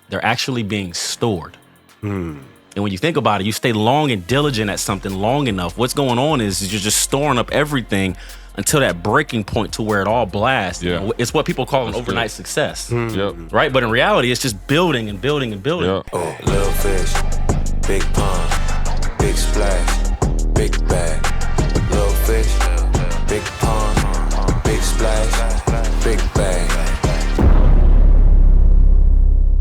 they're actually being stored. And when you think about it, you stay long and diligent at something long enough. What's going on is you're just storing up everything until that breaking point to where it all blasts. Yeah. You know, it's what people call an overnight success. Yep. Right? But in reality, it's just building and building and building. Yep. Oh, little fish, big pond, big splash, big bag. Little fish, big pond, big splash, big bag.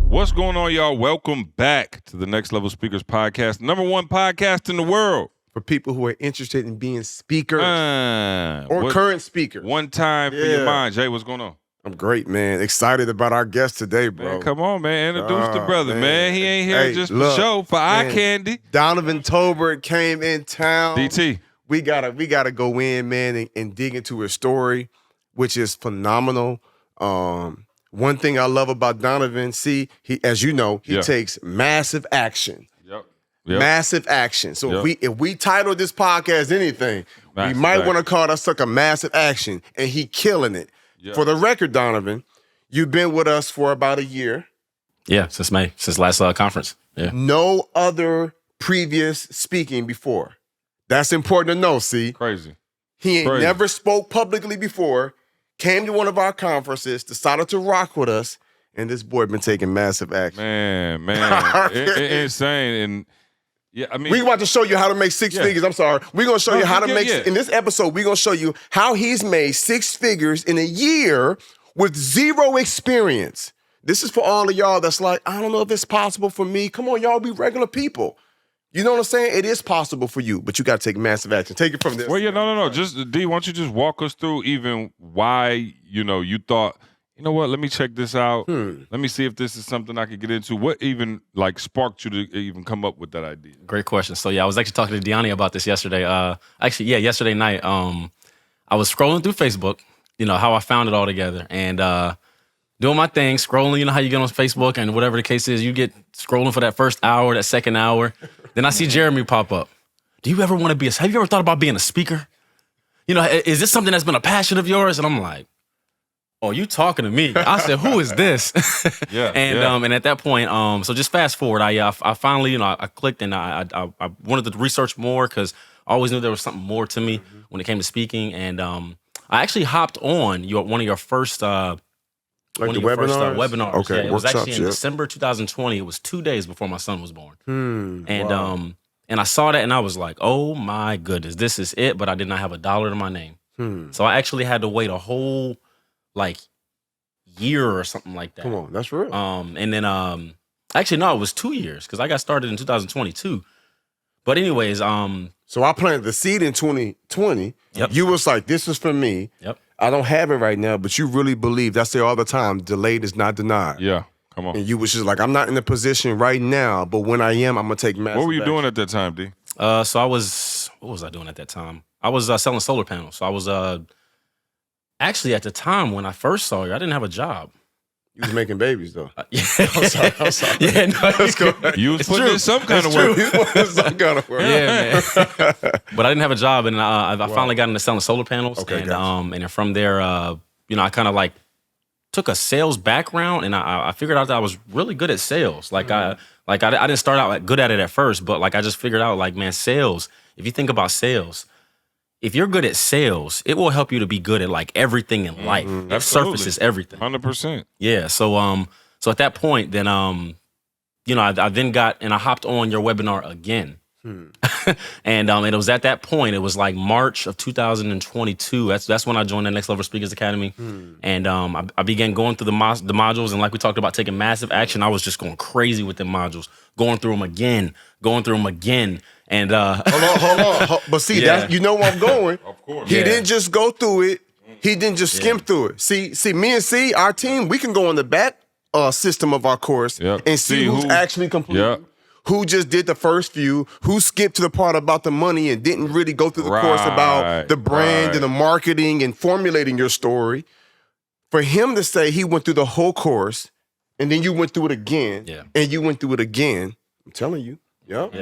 What's going on, y'all? Welcome back to the Next Level Speakers Podcast, #1 podcast in the world. For people who are interested in being speakers Or current speakers. One time for your mind. Jay, what's going on? I'm great, man. Excited about our guest today, bro. Man, come on, man. Introduce the brother, man. He ain't here just for show, for eye candy. Donovan Tolbert came in town. DT. We gotta go in, man, and dig into his story, which is phenomenal. One thing I love about Donovan, he, as you know, he takes massive action. Yep. Massive action. So if we title this podcast anything, Massive we might action. want to call that sucker massive action, and he killing it. Yep. For the record, Donovan, you've been with us for about a year. Yeah, since May, since last conference. Yeah. No other previous speaking before. That's important to know, see? Crazy. He ain't Crazy. never spoke publicly before, came to one of our conferences, decided to rock with us, and this boy been taking massive action. Man. Insane. And yeah, I mean, We about to show you how to make six figures. I'm sorry. We're going to show you how to make, in this episode, we're going to show you how he's made 6 figures in a year with zero experience. This is for all of y'all that's like, I don't know if it's possible for me. Come on, y'all be regular people. You know what I'm saying? It is possible for you, but you got to take massive action. Take it from this. well, yeah, no. Just, D, why don't you just walk us through even why, you thought, you know what, let me check this out. Let me see if this is something I could get into. What even, sparked you to even come up with that idea? Great question. So, I was actually talking to Deani about this yesterday. Yesterday night, I was scrolling through Facebook, how I found it all together, and doing my thing, scrolling, how you get on Facebook and whatever the case is, you get scrolling for that first hour, that second hour. Then I see Jeremy pop up. Have you ever thought about being a speaker? Is this something that's been a passion of yours? And I'm like, oh, you talking to me? I said, who is this? And at that point, so just fast forward, I finally, I clicked and I wanted to research more because I always knew there was something more to me when it came to speaking. And I actually hopped on one of your first webinars. Okay, Yeah, it was workshops, actually in December 2020. It was 2 days before my son was born. And I saw that and I was like, oh my goodness, this is it. But I did not have $1 to my name. So I actually had to wait a whole year or something like that. Come on, that's real. And then actually no, it was 2 years because I got started in 2022. But anyways, so I planted the seed in 2020. Yep. You was like, this is for me. Yep. I don't have it right now, but you really believe, I say all the time, delayed is not denied. Yeah, come on. And you was just like, I'm not in the position right now, but when I am, I'm going to take massive What were you action. doing at that time, D? what was I doing at that time? I was selling solar panels. So I was actually at the time when I first saw you, I didn't have a job. You was making babies, though. Yeah. I'm sorry. Yeah, no, Let's go. You was putting in some kind of work. Some kind of work. Yeah, man. But I didn't have a job, and I finally got into selling solar panels. Okay, and gotcha. and then from there, I kind of took a sales background, and I figured out that I was really good at sales. I didn't start out good at it at first, but I just figured out man, sales. If you think about sales, if you're good at sales, it will help you to be good at everything in life. It Absolutely. surfaces everything. 100%. Yeah. So at that point, then I then got and I hopped on your webinar again. And it was at that point, it was March of 2022. That's when I joined the Next Level Speakers Academy. And I began going through the modules, and like we talked about taking massive action, I was just going crazy with the modules, going through them again. And Hold on. But see, Yeah. you know where I'm going. Of course. He Yeah. didn't just go through it. He didn't just skim through it. See, me and C, our team, we can go on the back system of our course and see who's actually completed. Yeah. Who just did the first few, who skipped to the part about the money and didn't really go through the course about the brand and the marketing and formulating your story. For him to say he went through the whole course and then you went through it again and you went through it again, I'm telling you,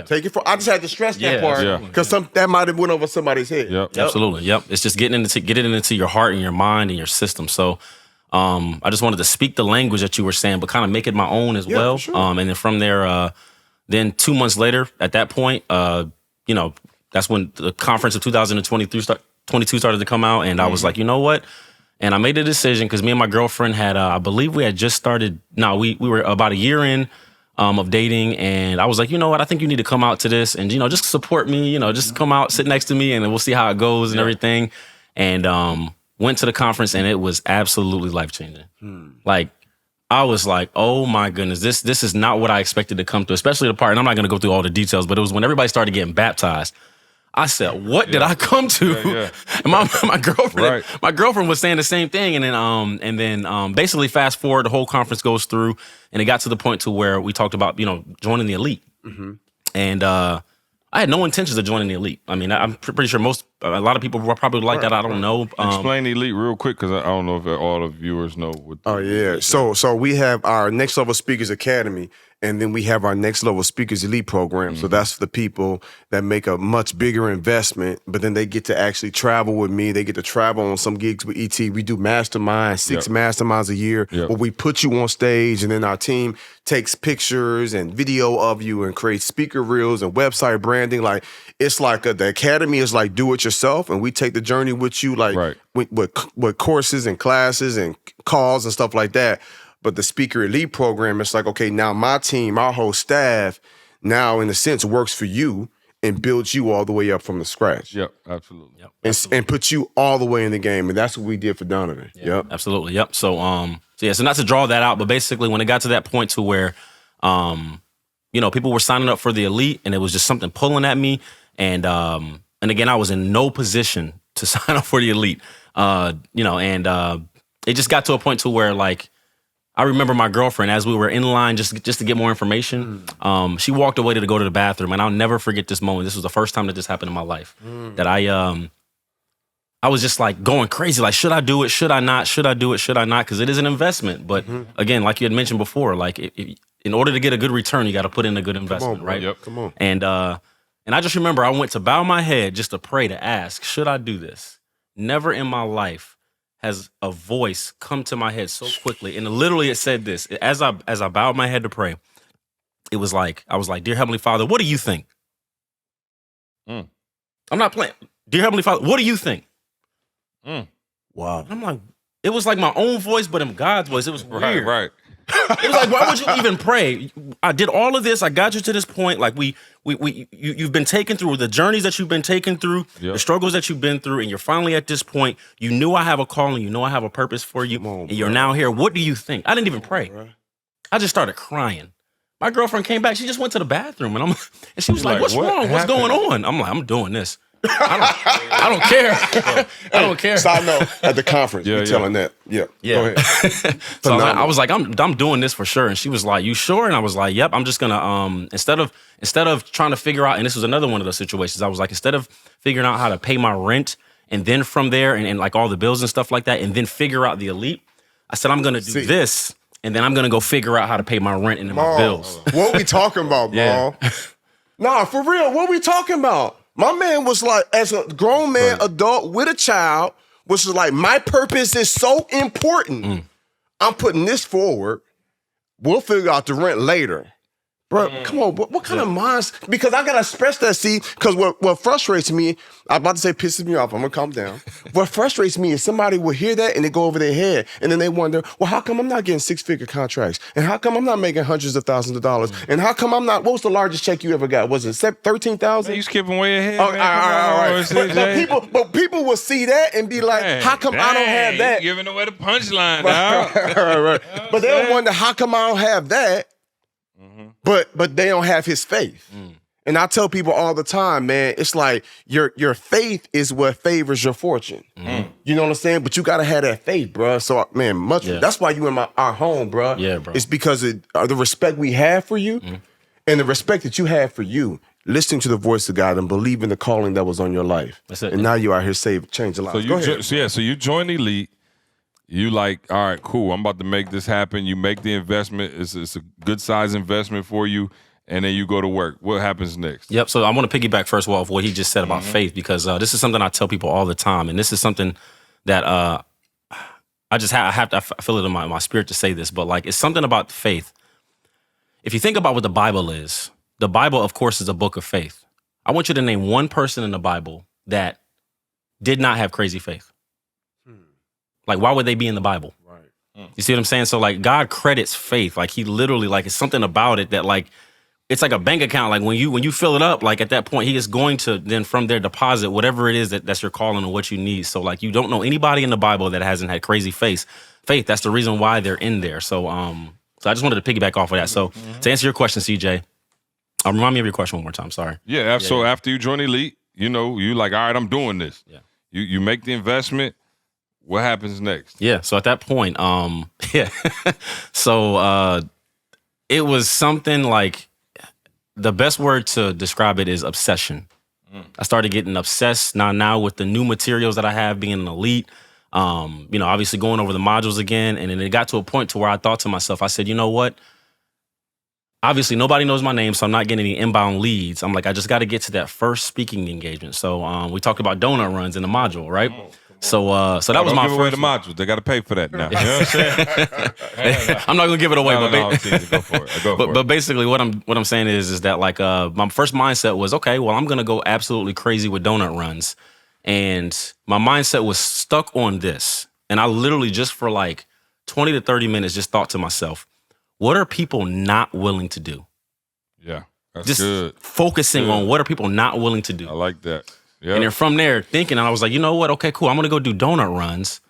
take it for. I just had to stress that part because that might have went over somebody's head. Absolutely. Yep. It's just getting it into your heart and your mind and your system. So I just wanted to speak the language that you were saying, but kind of make it my own as well. For sure. And then from there, then 2 months later, at that point, that's when the conference of 2022 started to come out, and I was like, you know what? And I made a decision because me and my girlfriend had, I believe we had just started. No, we were about a year in of dating, and I was like, you know what? I think you need to come out to this, and just support me. Just come out, sit next to me, and then we'll see how it goes and everything. And went to the conference, and it was absolutely life changing. Like, I was like, oh my goodness, this is not what I expected to come to, especially the part, and I'm not going to go through all the details, but it was when everybody started getting baptized. I said, what did I come to? And my girlfriend was saying the same thing. And then basically fast forward, the whole conference goes through, and it got to the point to where we talked about, joining the elite. And I had no intentions of joining the elite. I mean, I'm pretty sure a lot of people were probably like that. I don't know. Explain the elite real quick, because I don't know if all the viewers know. So we have our Next Level Speakers Academy, and then we have our Next Level Speakers Elite program. So that's for the people that make a much bigger investment, but then they get to actually travel with me. They get to travel on some gigs with ET. We do masterminds, 6 masterminds a year, where we put you on stage, and then our team takes pictures and video of you and creates speaker reels and website branding. Like, it's like the academy is like do it yourself, and we take the journey with you, like with courses and classes and calls and stuff like that. But the Speaker Elite program, it's like, okay, now my team, our whole staff, now in a sense works for you and builds you all the way up from the scratch. Yep, absolutely. And puts you all the way in the game, and that's what we did for Donovan. Absolutely. Yep. So so not to draw that out, but basically when it got to that point to where, people were signing up for the elite, and it was just something pulling at me, and again, I was in no position to sign up for the elite, it just got to a point to where, like, I remember my girlfriend, as we were in line just to get more information, she walked away to go to the bathroom, and I'll never forget this moment. This was the first time that this happened in my life, that I was just like going crazy. Like, should I do it? Should I not? Should I do it? Should I not? Because it is an investment. But again, like you had mentioned before, like in order to get a good return, you got to put in a good investment, right? Yep. Come on. And I just remember I went to bow my head just to pray, to ask, should I do this? Never in my life has a voice come to my head so quickly. And literally it said this. As I bowed my head to pray, it was like, I was like, dear Heavenly Father, what do you think? I'm not playing. Dear Heavenly Father, what do you think? Wow. And I'm like, it was like my own voice, but in God's voice. It was weird. Right. It was like, why would you even pray? I did all of this. I got you to this point. Like you've been taken through the journeys that you've been taken through, the struggles that you've been through, and you're finally at this point. You knew I have a calling. You know I have a purpose for you, and you're now here. What do you think? I didn't even pray. I just started crying. My girlfriend came back. She just went to the bathroom, and she was like, "What's wrong? What's going on?" I'm like, "I'm doing this. I don't care. I don't care." Side note, at the conference, you're telling that. Yeah. Go ahead. So I was like, I'm doing this for sure. And she was like, you sure? And I was like, yep, I'm just gonna instead of trying to figure out, and this was another one of those situations, I was like, instead of figuring out how to pay my rent, and then from there and like all the bills and stuff like that, and then figure out the elite, I said, I'm gonna do this, and then I'm gonna go figure out how to pay my rent and then my bills. What we talking about, Maul? Nah, for real, what we talking about? My man was like, as a grown man, adult with a child, was like, my purpose is so important. I'm putting this forward. We'll figure out the rent later. Bro, come on, what kind of minds? Because I got to express that, see, because what frustrates me, I'm about to say pisses me off, I'm going to calm down. What frustrates me is somebody will hear that and they go over their head, and then they wonder, well, how come I'm not getting 6-figure contracts? And how come I'm not making hundreds of thousands of dollars? And how come I'm not, what was the largest check you ever got? Was it $13,000? You skipping way ahead, all right. But people will see that and be like, how come I don't have that? Giving away the punchline, dog. Right. But they'll wonder, how come I don't have that? But they don't have his faith. And I tell people all the time, man, it's like your faith is what favors your fortune. You know what I'm saying? But you got to have that faith, bro. So, man, that's why you in our home, bro. Yeah, bro. It's because of the respect we have for you and the respect that you have for you, listening to the voice of God and believing the calling that was on your life. That's it. And now you out here change a lot. So you join Elite. You like, all right, cool, I'm about to make this happen. You make the investment. It's a good size investment for you. And then you go to work. What happens next? Yep. So I want to piggyback first of all off what he just said about faith, because this is something I tell people all the time. And this is something that I I feel it in my spirit to say this, but like it's something about faith. If you think about what the Bible is, the Bible, of course, is a book of faith. I want you to name one person in the Bible that did not have crazy faith. Like, why would they be in the Bible? Right. You see what I'm saying? So like God credits faith. Like he literally, like it's something about it that like, it's like a bank account. Like when you fill it up, like at that point, he is going to then from there deposit whatever it is that's your calling or what you need. So like you don't know anybody in the Bible that hasn't had crazy faith. That's the reason why they're in there. So so I just wanted to piggyback off of that. So to answer your question, CJ, remind me of your question one more time. Sorry. Yeah. So after you join Elite, you like, all right, I'm doing this. Yeah. You make the investment. What happens next? Yeah. So at that point, So it was something like, the best word to describe it is obsession. I started getting obsessed now with the new materials that I have, being an elite, obviously going over the modules again. And then it got to a point to where I thought to myself, I said, you know what? Obviously nobody knows my name, so I'm not getting any inbound leads. I'm like, I just got to get to that first speaking engagement. So we talked about donut runs in the module, right? So that was my give away first the modules. They got to pay for that now. You know what I'm saying? I'm not gonna give it away, No, I'm teasing. Go for it. But basically, what I'm saying is that like my first mindset was, okay, well, I'm gonna go absolutely crazy with donut runs, and my mindset was stuck on this, and I literally just for like 20 to 30 minutes just thought to myself, what are people not willing to do? Yeah, that's just good. Focusing on what are people not willing to do. I like that. Yep. And then from there, thinking, and I was like, you know what? Okay, cool. I'm gonna go do donut runs,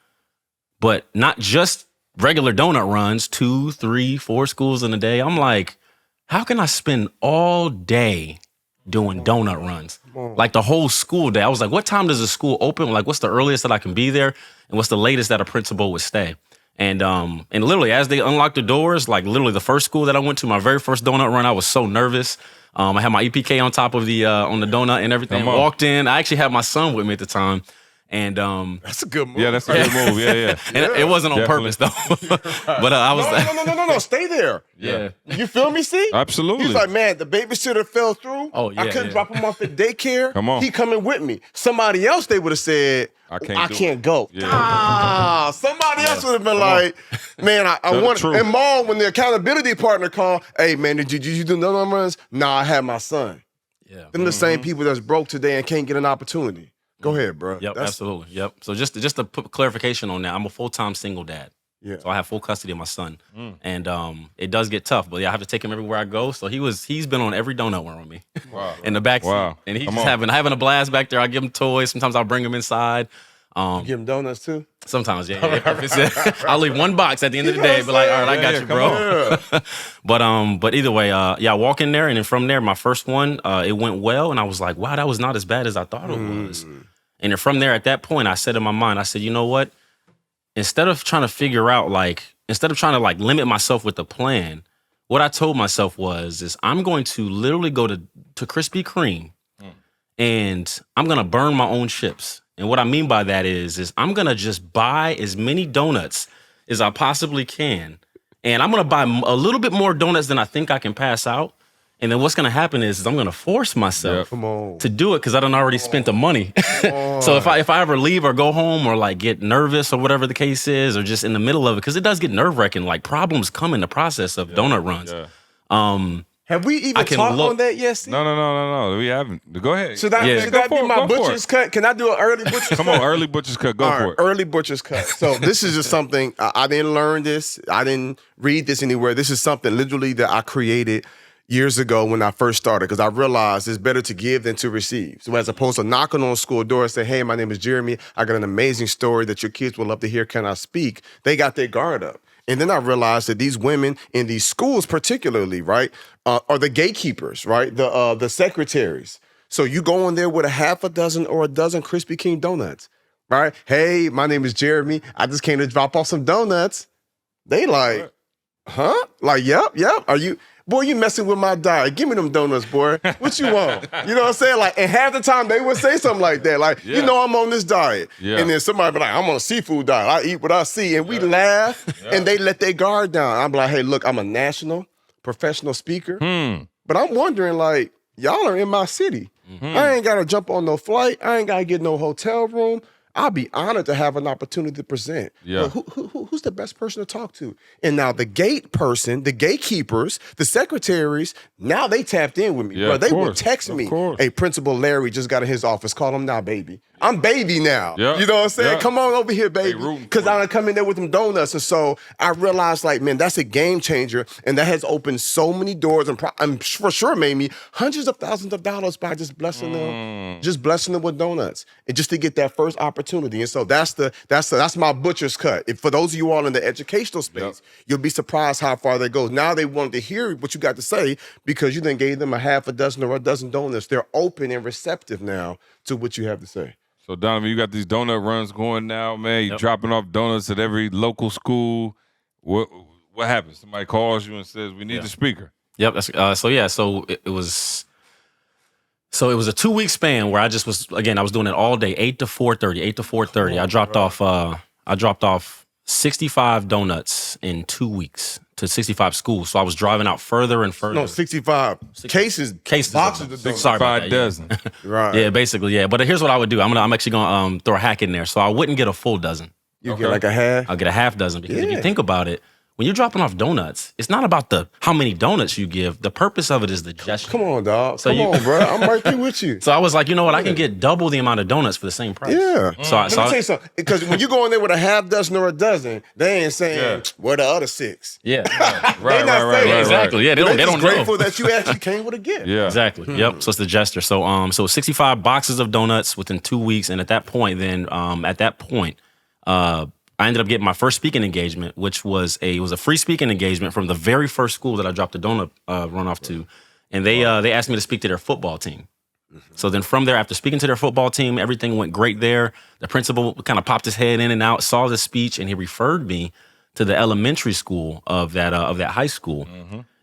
but not just regular donut runs, 2, 3, 4 schools in a day. I'm like, how can I spend all day doing donut runs? Like the whole school day. I was like, what time does the school open? Like, what's the earliest that I can be there? And what's the latest that a principal would stay? And literally, as they unlocked the doors, like literally the first school that I went to, my very first donut run, I was so nervous. I had my EPK on top of the on the donut and everything. Walked in. I actually had my son with me at the time. And that's a good move. Yeah, that's a good move. Yeah. And it wasn't on purpose though. But I was no, stay there. Yeah. You feel me? See, absolutely. He's like, man, the babysitter fell through. Oh yeah. I couldn't drop him off at daycare. Come on. He coming with me. Somebody else, they would have said, I can't go. Yeah. Somebody else would have been like, man, I want. And Maul, when the accountability partner called, hey man, did you do no runs? Nah, I had my son. Yeah. Them the same people that's broke today and can't get an opportunity. Go ahead, bro. Yep, absolutely. Yep. So just to put clarification on that, I'm a full-time single dad. Yeah. So I have full custody of my son. And it does get tough, but yeah, I have to take him everywhere I go. So he's been on every donut run with me. Wow. In the back seat. And he's just having a blast back there. I give him toys. Sometimes I'll bring him inside. You give him donuts too? Sometimes, yeah. I'll leave one box at the end of the day, but like, all right, I got you, bro. But either way, I walk in there, and then from there, my first one, it went well, and I was like, wow, that was not as bad as I thought it was. And then from there, at that point, I said in my mind, I said, you know what? Instead of trying to limit myself with the plan, what I told myself is I'm going to literally go to Krispy Kreme, and I'm gonna burn my own chips. And what I mean by that is I'm going to just buy as many donuts as I possibly can. And I'm going to buy a little bit more donuts than I think I can pass out. And then what's going to happen is I'm going to force myself to do it because I done already spent the money. So if I ever leave or go home or like get nervous or whatever the case is, or just in the middle of it, because it does get nerve-wracking, like problems come in the process of donut runs. Yeah. Have we even talked on that yet, Steve? No. We haven't. Go ahead. Should that be my butcher's cut? Can I do an early butcher's cut? Come on, early butcher's cut. Go for it. Early butcher's cut. So this is just something, I didn't learn this. I didn't read this anywhere. This is something literally that I created years ago when I first started, because I realized it's better to give than to receive. So as opposed to knocking on school doors and say, hey, my name is Jeremy. I got an amazing story that your kids will love to hear. Can I speak? They got their guard up. And then I realized that these women in these schools particularly, right, are the gatekeepers, right, the secretaries. So you go in there with a half a dozen or a dozen Krispy Kreme donuts, right? Hey, my name is Jeremy. I just came to drop off some donuts. They like, huh? Like, yep. Are you... Boy, you messing with my diet. Give me them donuts, boy. What you want? You know what I'm saying? Like, and half the time they would say something like that. Like, you know I'm on this diet. Yeah. And then somebody be like, I'm on a seafood diet. I eat what I see. And we laugh, and they let their guard down. I'm like, hey, look, I'm a national professional speaker. But I'm wondering, like, y'all are in my city. I ain't got to jump on no flight. I ain't got to get no hotel room. I'll be honored to have an opportunity to present. Yeah. But who's the best person to talk to? And now the gate person, the gatekeepers, the secretaries, now they tapped in with me. Yeah, bro. They will course. text Of me, course. hey, Principal Larry just got in his office. Call him now, baby. I'm baby now. Yeah. You know what I'm saying? Yeah. Come on over here, baby. rooting Because for I done come in there with them donuts. And so I realized, like, man, that's a game changer. And that has opened so many doors and for sure made me hundreds of thousands of dollars by just blessing them with donuts. And just to get that first opportunity. And so that's my butcher's cut. If for those of you all in the educational space, you'll be surprised how far that goes. Now they want to hear what you got to say because you then gave them a half a dozen or a dozen donuts. They're open and receptive now to what you have to say. So, Donovan, you got these donut runs going now, man. You're dropping off donuts at every local school. What happens? Somebody calls you and says, we need the speaker. Yep. So it was a 2-week span where I was doing it all day, 8 to 4:30. I dropped off 65 donuts in 2 weeks to 65 schools. So I was driving out further and further. No, 65 cases boxes of of donuts. Sorry about 5 that, yeah. dozen. Right. Yeah, basically, yeah. But here's what I would do. I'm actually gonna throw a hack in there. So I wouldn't get a full dozen. You get like a half. I'll get a half dozen because if Yeah. you think about it, when you're dropping off donuts, it's not about how many donuts you give. The purpose of it is the gesture. Come on, dog. So Come you- on, bro. I'm right there with you. So I was like, you know what? I can get double the amount of donuts for the same price. Yeah. So Let me tell you something. Because when you go in there with a half dozen or a dozen, they ain't saying, where the other 6? yeah, Right. exactly. Yeah, they don't just know. grateful that you actually came with a gift. Yeah. Exactly. Yep. So it's the gesture. So 65 boxes of donuts within 2 weeks, and at that point, I ended up getting my first speaking engagement, which was a free speaking engagement from the very first school that I dropped the donut runoff to, and they asked me to speak to their football team. So then from there, after speaking to their football team, everything went great there. The principal kind of popped his head in and out, saw the speech, and he referred me to the elementary school of that high school.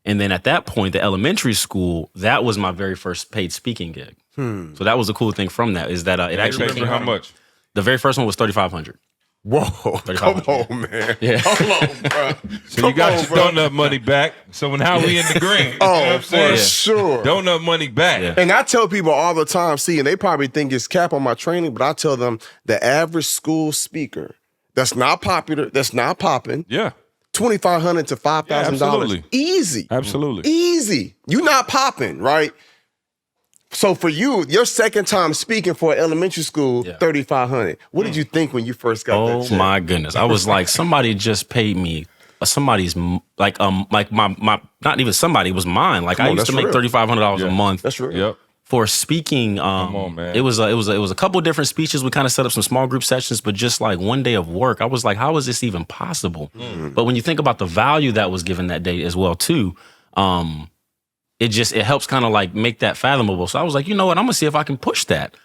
And then at that point, the elementary school, that was my very first paid speaking gig. So that was the cool thing from that is that it actually Actually, how much? The very first one was $3,500. Whoa. Come on, man. Yeah. Come on, bro. So you got your donut money back. So now we in the green. You know what I'm For saying? sure. Donut money back. Yeah. And I tell people all the time, and they probably think it's cap on my training, but I tell them the average school speaker that's not popular, that's not popping, Yeah. $2,500 to $5,000. absolutely. Easy. Absolutely. Easy. You not popping, right? So for you, your second time speaking for elementary school, $3,500. What did you think when you first got that Oh check? my goodness. I was like, somebody just paid me somebody's like my not even somebody, it was mine. Like I used to make $3,500 a month. That's real. Yep. For speaking. Come on, man. It was a couple of different speeches. We kind of set up some small group sessions, but just like one day of work, I was like, how is this even possible? But when you think about the value that was given that day as well too, it helps kind of like make that fathomable. So I was like, you know what, I'm gonna see if I can push that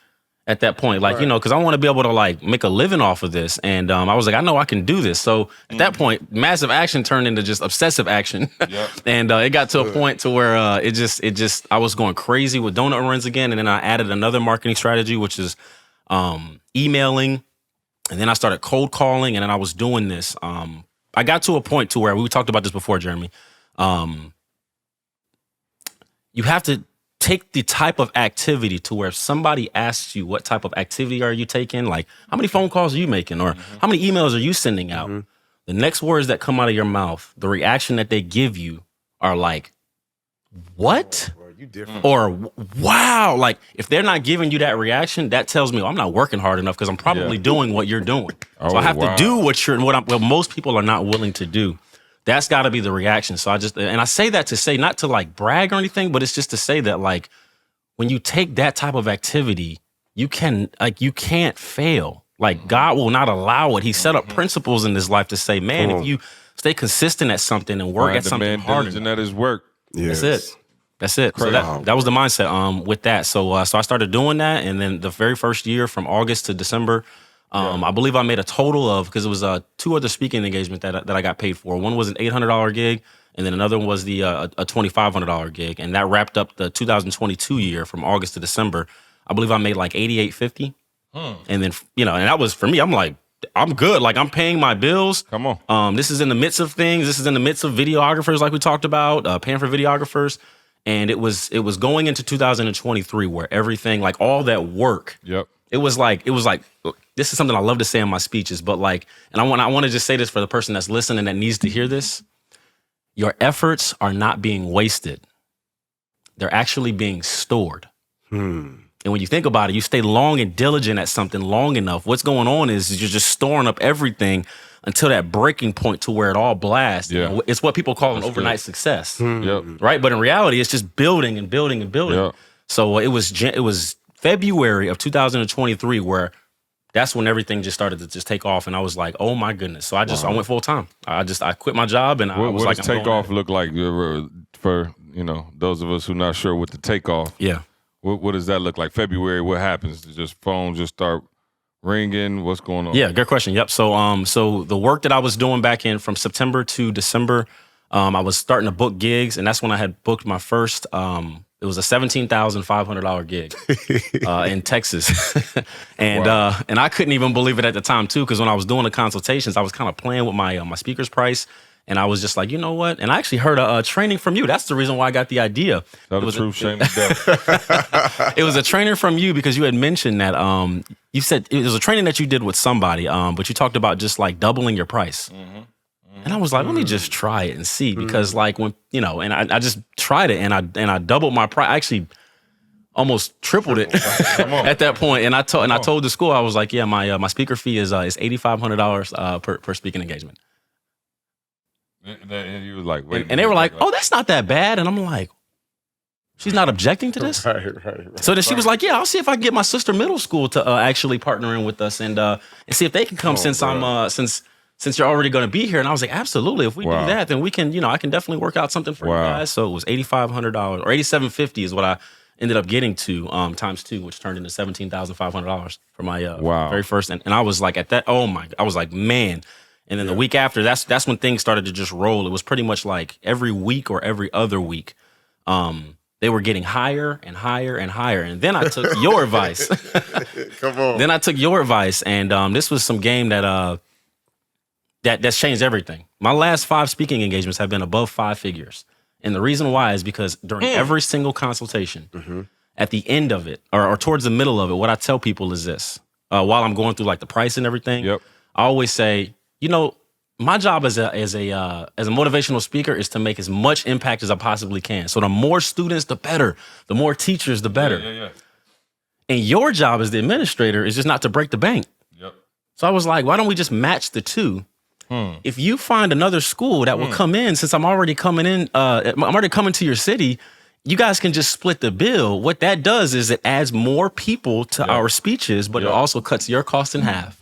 at that point. Like, you know, because I want to be able to like make a living off of this. And I was like, I know I can do this. So at that point, massive action turned into just obsessive action. And it got to a point to where I was going crazy with donut runs again. And then I added another marketing strategy, which is emailing. And then I started cold calling, and then I was doing this. I got to a point to where we talked about this before, Jeremy. You have to take the type of activity to where if somebody asks you what type of activity are you taking, like how many phone calls are you making or how many emails are you sending out? The next words that come out of your mouth, the reaction that they give you are like, what? You different. Or wow. Like if they're not giving you that reaction, that tells me I'm not working hard enough because I'm probably doing what you're doing. So I have to do what most people are not willing to do. That's got to be the reaction. So I say that to say, not to like brag or anything, but it's just to say that like when you take that type of activity, you can't fail. Like God will not allow it. He set up principles in this life to say, man, if you stay consistent at something and work at something hard, and at his work. That's it. So that was the mindset with that. So I started doing that, and then the very first year from August to December, I believe I made a total of, because it was 2 other speaking engagements that I got paid for. One was an $800 gig, and then another one was a $2,500 gig, and that wrapped up the 2022 year from August to December. I believe I made like $8,850, and then and that was for me. I'm like, I'm good. Like I'm paying my bills. Come on. This is in the midst of things. This is in the midst of videographers, like we talked about, paying for videographers. And it was going into 2023 where everything, like all that work it was like this is something I love to say in my speeches, but like, and I want to just say this for the person that's listening that needs to hear this. Your efforts are not being wasted. They're actually being stored. And when you think about it, you stay long and diligent at something long enough. What's going on is you're just storing up everything until that breaking point to where it all blasts. Yeah. You know, it's what people call an overnight success. Right? But in reality, it's just building and building and building. Yep. So it was February of 2023 where that's when everything just started to just take off, and I was like, "Oh my goodness!" So I went full time. I quit my job, and I was what like, does takeoff look like for those of us who not sure what the takeoff? Yeah. What does that look like? February, what happens? Just phones just start ringing? What's going on? Yeah, good question. Yep. So the work that I was doing back in from September to December, I was starting to book gigs, and that's when I had booked my first. It was a $17,500 gig in Texas, and I couldn't even believe it at the time too, because when I was doing the consultations, I was kind of playing with my my speaker's price, and I was just like, you know what? And I actually heard a training from you. That's the reason why I got the idea. Tell the truth, shame the devil. It was a trainer from you because you had mentioned that you said it was a training that you did with somebody, but you talked about just like doubling your price. And I was like, let me just try it and see, because like when, and I just tried it and I doubled my price. I actually almost tripled it at that point. And I told the school, I was like, yeah, my speaker fee is $8,500 per speaking engagement. And you was like, wait. And they were like, oh, that's not that bad. And I'm like, she's not objecting to this? Right. So then she was like, yeah, I'll see if I can get my sister middle school to actually partner in with us and see if they can come since you're already going to be here. And I was like, absolutely. If we do that, then we can, I can definitely work out something for you guys. So it was $8,500 or $8,750 is what I ended up getting to times 2, which turned into $17,500 for my very first. And I was like, I was like, man. And then the week after, that's when things started to just roll. It was pretty much like every week or every other week, they were getting higher and higher and higher. And then I took your advice. Come on. Then I took your advice, and this was some game that's changed everything. My last 5 speaking engagements have been above 5 figures. And the reason why is because during every single consultation, at the end of it, or towards the middle of it, what I tell people is this. While I'm going through like the price and everything, I always say, my job as a motivational speaker is to make as much impact as I possibly can. So the more students, the better. The more teachers, the better. Yeah. And your job as the administrator is just not to break the bank. So I was like, why don't we just match the two? If you find another school that will come in, since I'm already coming in, I'm already coming to your city, you guys can just split the bill. What that does is it adds more people to our speeches, but it also cuts your cost in half.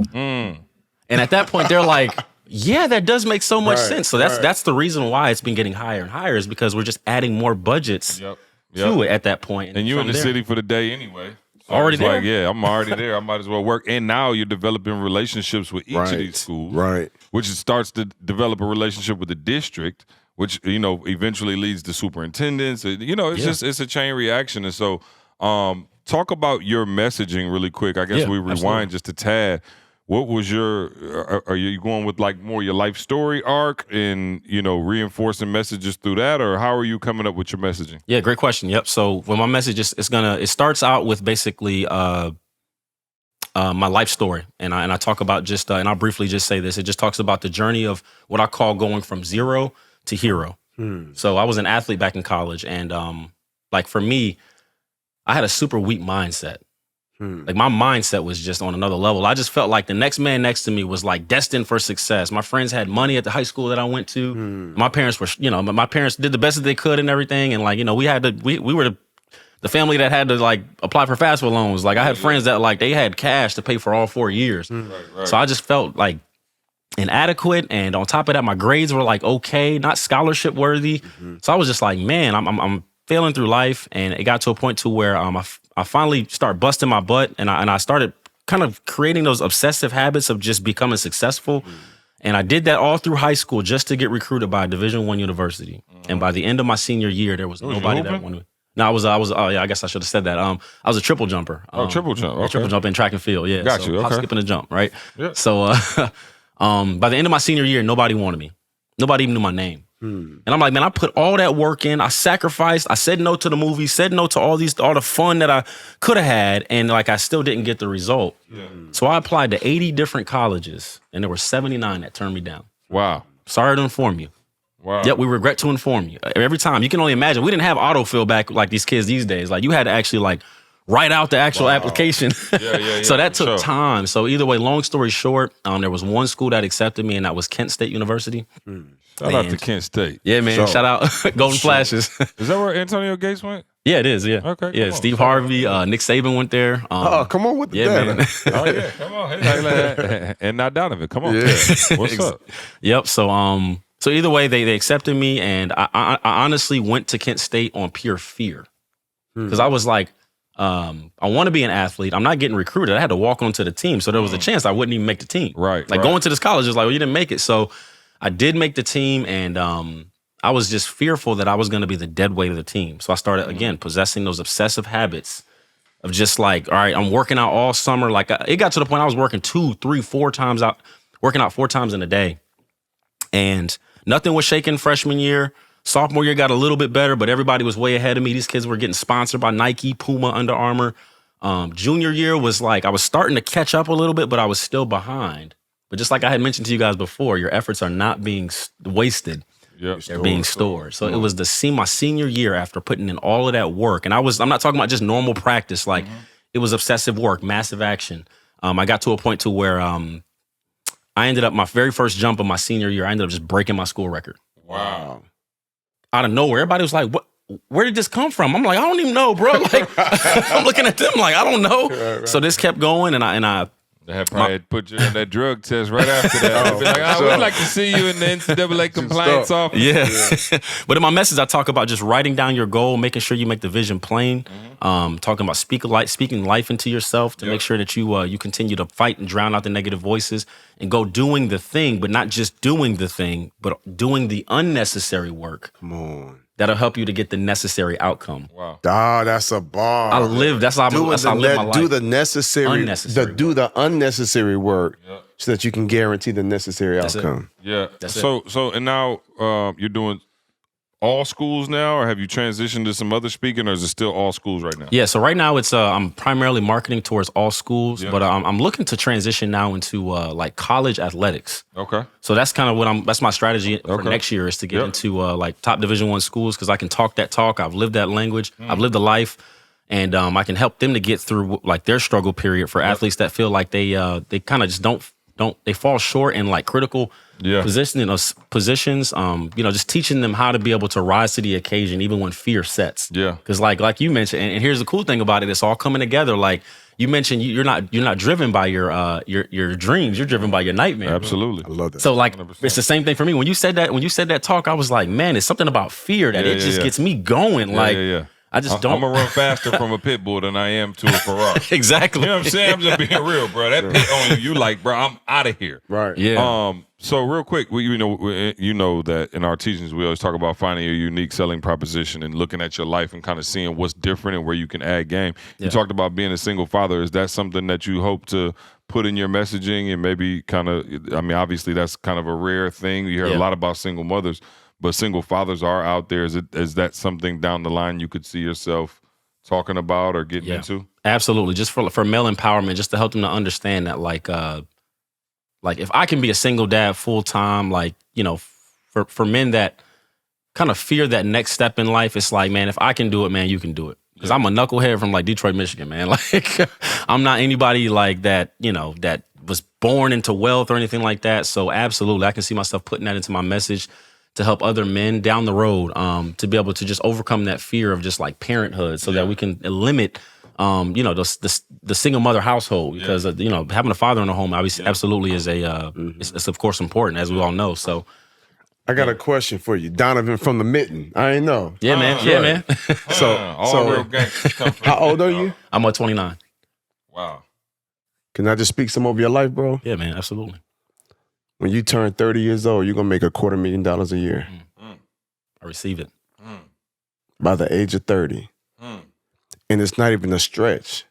And at that point, they're like, yeah, that does make so much sense. So that's the reason why it's been getting higher and higher, is because we're just adding more budgets to it at that point. And you're in the city for the day anyway. So already there? Like, yeah, I'm already there. I might as well work. And now you're developing relationships with each of these schools. Right. Which starts to develop a relationship with the district, which, eventually leads to superintendents. It's a chain reaction. And so talk about your messaging really quick. I guess we rewind just a tad. What was are you going with like more your life story arc and, reinforcing messages through that, or how are you coming up with your messaging? Yeah, great question. Yep. So when my message it starts out with basically my life story. And I talk about just, and I'll briefly just say this, it just talks about the journey of what I call going from zero to hero. So I was an athlete back in college, and like for me, I had a super weak mindset. Like my mindset was just on another level. I just felt like the next man next to me was like destined for success. My friends had money at the high school that I went to. My parents were, my parents did the best that they could and everything. And like, we were the family that had to like apply for FAFSA loans. Like I had friends that like they had cash to pay for all 4 years. Right. So I just felt like inadequate. And on top of that, my grades were like okay, not scholarship worthy. So I was just like, man, I'm failing through life. And it got to a point to where I finally started busting my butt, and I started kind of creating those obsessive habits of just becoming successful. And I did that all through high school just to get recruited by a Division I university. And by the end of my senior year, there was nobody that wanted me. No, I was. Oh yeah, I guess I should have said that. I was a triple jumper. Triple jump. Okay. Triple jump in track and field. Yeah, got you. Okay. Hop, skip, and a jump. Right. Yeah. So, by the end of my senior year, nobody wanted me. Nobody even knew my name. And I'm like, man, I put all that work in. I sacrificed. I said no to the movie, said no to all the fun that I could have had. And like, I still didn't get the result. Yeah. So I applied to 80 different colleges and there were 79 that turned me down. Wow. Sorry to inform you. Wow. Yep, we regret to inform you. Every time. You can only imagine. We didn't have autofill back like these kids these days. Like you had to actually like write out the actual application. So that took time. So either way, long story short, there was one school that accepted me and that was Kent State University. Shout out to Kent State. Yeah, man. Shout out Golden Flashes. Is that where Antonio Gates went? Yeah, it is. Yeah. Okay. Yeah, Steve Harvey, Nick Saban went there. Come on with the data. Man. Oh yeah, come on. And now Donovan, come on. Yeah. What's up? Yep. So either way, they accepted me, and I honestly went to Kent State on pure fear because I was like, I want to be an athlete. I'm not getting recruited. I had to walk onto the team, so there was a chance I wouldn't even make the team. Right. Like going to this college is like, well, you didn't make it. So I did make the team, and I was just fearful that I was going to be the dead weight of the team. So I started again possessing those obsessive habits of just like, all right, I'm working out all summer. Like it got to the point I was working 2, 3, 4 times out, working out 4 times in a day, and nothing was shaking freshman year. Sophomore year got a little bit better, but everybody was way ahead of me. These kids were getting sponsored by Nike, Puma, Under Armour. Junior year was like, I was starting to catch up a little bit, but I was still behind. But just like I had mentioned to you guys before, your efforts are not being wasted. Yep. They're being stored. So it was my senior year after putting in all of that work. And I'm not talking about just normal practice. Like it was obsessive work, massive action. I got to a point to where I ended up, my very first jump of my senior year, I ended up just breaking my school record. Wow. Out of nowhere, everybody was like, "What? Where did this come from?" I'm like, "I don't even know, bro." Like, I'm looking at them like, "I don't know." Right. So this kept going, and I They had probably put you in that drug test right after that. Be like, we'd like to see you in the NCAA compliance office. Yeah. But in my message, I talk about just writing down your goal, making sure you make the vision plain, talking about speaking life into yourself to make sure that you continue to fight and drown out the negative voices and go doing the thing, but not just doing the thing, but doing the unnecessary work. Come on. That'll help you to get the necessary outcome. Wow. That's a bar. That's how I live my life. Do the do the unnecessary work so that you can guarantee the necessary outcome. Yeah. So and now you're doing all schools now, or have you transitioned to some other speaking, or is it still all schools right now? Yeah, so right now it's I'm primarily marketing towards all schools, but I'm looking to transition now into like college athletics. Okay. So that's kind of that's my strategy for next year is to get into like top Division I schools because I can talk that talk. I've lived that language. I've lived the life, and I can help them to get through like their struggle period for athletes that feel like they kind of just don't they fall short in like critical positions, just teaching them how to be able to rise to the occasion even when fear sets. Yeah. Because like you mentioned, and here's the cool thing about it, it's all coming together. Like you mentioned, you're not driven by your dreams, you're driven by your nightmare. Absolutely. I love that. So like 100%. It's the same thing for me. When you said that talk, I was like, man, it's something about fear that gets me going. I just don't. I'm gonna run faster from a pit bull than I am to a Ferrari. Exactly. You know what I'm saying? I'm just being real, bro. That pit on you like, bro, I'm out of here. Right. Yeah. So real quick, you know that in our teachings we always talk about finding your unique selling proposition and looking at your life and kind of seeing what's different and where you can add game. You talked about being a single father. Is that something that you hope to put in your messaging and maybe kind of? I mean, obviously that's kind of a rare thing. You hear a lot about single mothers. But single fathers are out there. Is that something down the line you could see yourself talking about or getting into? Absolutely. Just for male empowerment, just to help them to understand that, like if I can be a single dad full time, for men that kind of fear that next step in life, it's like, man, if I can do it, man, you can do it. Because I'm a knucklehead from like Detroit, Michigan, man. Like I'm not anybody like that, that was born into wealth or anything like that. So absolutely, I can see myself putting that into my message to help other men down the road to be able to just overcome that fear of just like parenthood so that we can limit, the single mother household because, having a father in the home obviously absolutely is it's of course important as we all know. So I got a question for you. Donovan from the Mitten. I ain't know. Yeah, man. Yeah, man. All real gangsters come from how old are you? I'm 29. Wow. Can I just speak some over your life, bro? Yeah, man. Absolutely. When you turn 30 years old, you're going to make $250,000 a year. I receive it. By the age of 30. And it's not even a stretch.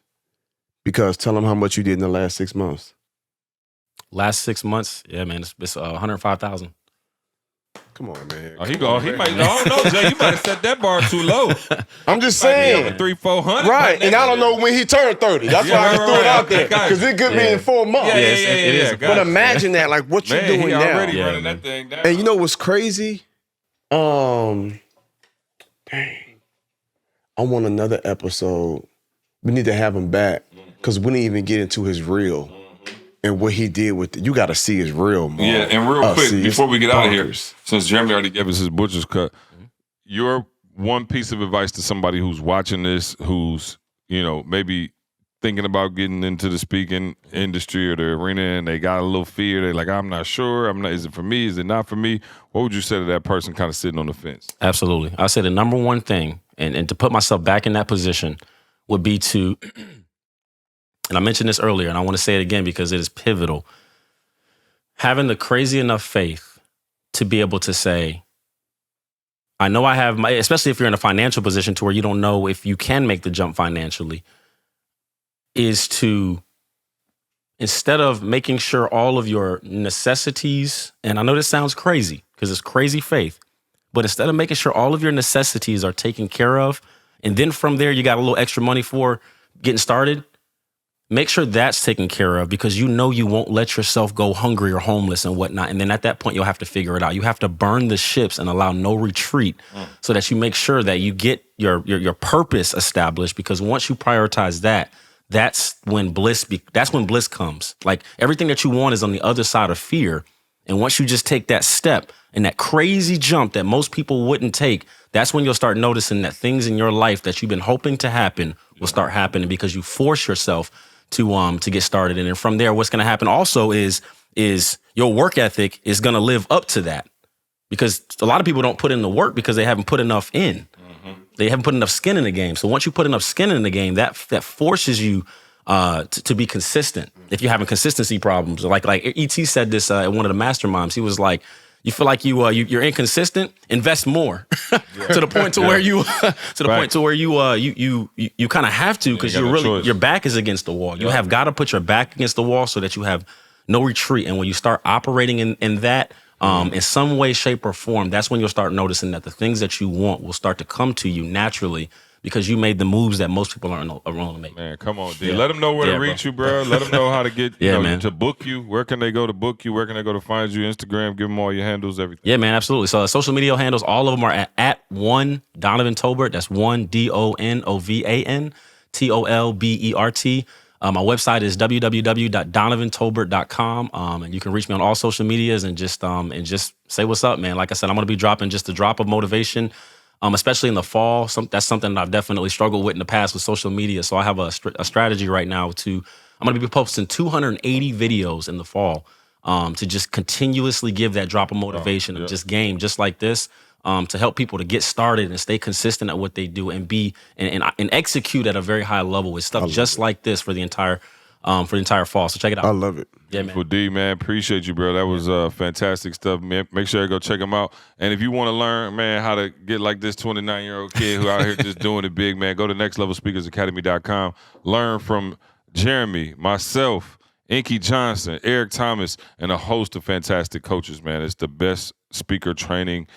Because tell them how much you did in the last 6 months. Last 6 months? Yeah, man. It's 105,000. Come on, man. Oh, he might. I don't know, Jay. You might have set that bar too low. I'm just saying. 300-400. Right, and I don't know when he turned 30. That's why I threw it out there. Because it could be in 4 months. Yeah, it is. But imagine that, like what you're doing he now. already running that thing down. And you know what's crazy? Dang. I want another episode. We need to have him back because we didn't even get into his reel and what he did with it. You got to see his reel, man. Yeah, and real quick, before we get out of here, since Jeremy already gave us his butcher's cut, your one piece of advice to somebody who's watching this, who's, maybe thinking about getting into the speaking industry or the arena and they got a little fear. They're like, I'm not sure. Is it for me? Is it not for me? What would you say to that person kind of sitting on the fence? Absolutely. I say the number one thing, and to put myself back in that position, would be to, and I mentioned this earlier, and I want to say it again because it is pivotal, having the crazy enough faith to be able to say, I know I have especially if you're in a financial position to where you don't know if you can make the jump financially, is to, instead of making sure all of your necessities, and I know this sounds crazy because it's crazy faith, but instead of making sure all of your necessities are taken care of, and then from there you got a little extra money for getting started, make sure that's taken care of because you know you won't let yourself go hungry or homeless and whatnot. And then at that point, you'll have to figure it out. You have to burn the ships and allow no retreat so that you make sure that you get your purpose established, because once you prioritize that, that's when bliss comes. Like everything that you want is on the other side of fear. And once you just take that step and that crazy jump that most people wouldn't take, that's when you'll start noticing that things in your life that you've been hoping to happen will start happening because you force yourself to get started. And then from there, what's going to happen also is your work ethic is going to live up to that, because a lot of people don't put in the work because they haven't put enough in. They haven't put enough skin in the game. So once you put enough skin in the game, that forces you to be consistent. If you're having consistency problems, like E.T. said this at one of the masterminds, he was like, you feel like you're inconsistent, invest more to the point to where you you kind of have to, because your back is against the wall. You have got to put your back against the wall so that you have no retreat. And when you start operating in that, in some way, shape, or form, that's when you'll start noticing that the things that you want will start to come to you naturally, because you made the moves that most people aren't willing to make. Man, come on, D. Yeah. Let them know where to reach you, bro. Let them know how to get to book you. Where can they go to book you? Where can they go to find you? Instagram, give them all your handles, everything. Yeah, man, absolutely. So social media handles, all of them are at one Donovan Tolbert. That's one DONOVAN TOLBERT. My website is www.donovantolbert.com. And you can reach me on all social medias and just say what's up, man. Like I said, I'm going to be dropping just a drop of motivation, especially in the fall. That's something that I've definitely struggled with in the past with social media. So I have a strategy right now I'm going to be posting 280 videos in the fall to just continuously give that drop of motivation and just game just like this. To help people to get started and stay consistent at what they do and be and execute at a very high level with stuff just like this for the entire fall. So check it out. I love it. Yeah, man. For D, man, appreciate you, bro. That was fantastic stuff, man. Make sure you go check them out. And if you want to learn, man, how to get like this 29-year-old kid who out here just doing it big, man, go to nextlevelspeakersacademy.com. Learn from Jeremy, myself, Inky Johnson, Eric Thomas, and a host of fantastic coaches, man. It's the best speaker training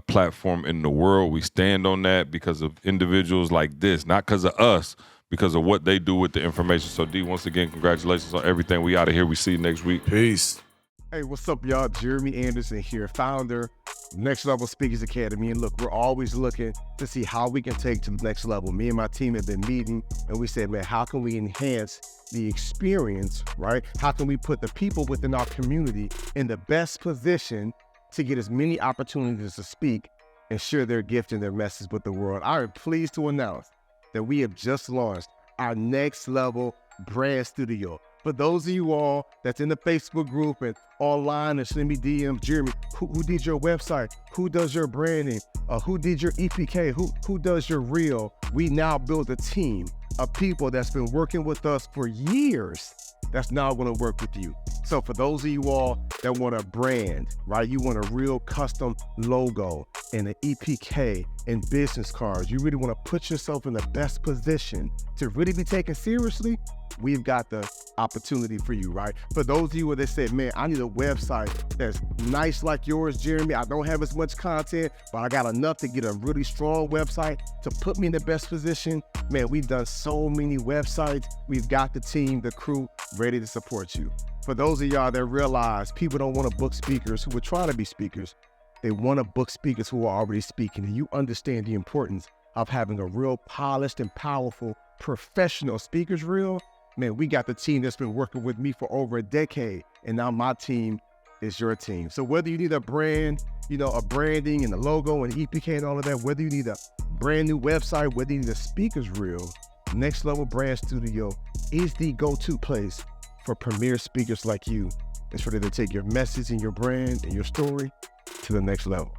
platform in the world. We stand on that because of individuals like this, not because of us, because of what they do with the information. So D, once again, congratulations on everything. We out of here. We see you next week. Peace. Hey, what's up, y'all? Jeremy Anderson here, founder of Next Level Speakers Academy. And look, we're always looking to see how we can take to the next level. Me and my team have been meeting, and we said, man, how can we enhance the experience, right? How can we put the people within our community in the best position to get as many opportunities to speak and share their gift and their message with the world? I am pleased to announce that we have just launched our Next Level brand studio. For those of you all that's in the Facebook group and online and send me DMs, Jeremy, who did your website? Who does your branding? Who did your EPK? Who does your reel? We now build a team of people that's been working with us for years that's now going to work with you. So for those of you all that want a brand, right? You want a real custom logo and an EPK and business cards. You really want to put yourself in the best position to really be taken seriously. We've got the opportunity for you, right? For those of you where they said, man, I need a website that's nice like yours, Jeremy. I don't have as much content, but I got enough to get a really strong website to put me in the best position. Man, we've done so many websites. We've got the team, the crew ready to support you. For those of y'all that realize people don't want to book speakers who are trying to be speakers, they want to book speakers who are already speaking, and you understand the importance of having a real polished and powerful professional speakers reel. Man, we got the team that's been working with me for over a decade, and now my team is your team. So whether you need a brand, a branding and a logo and EPK and all of that, whether you need a brand new website, whether you need a speakers reel, Next Level Brand Studio is the go-to place for premier speakers like you. It's ready to take your message and your brand and your story to the next level.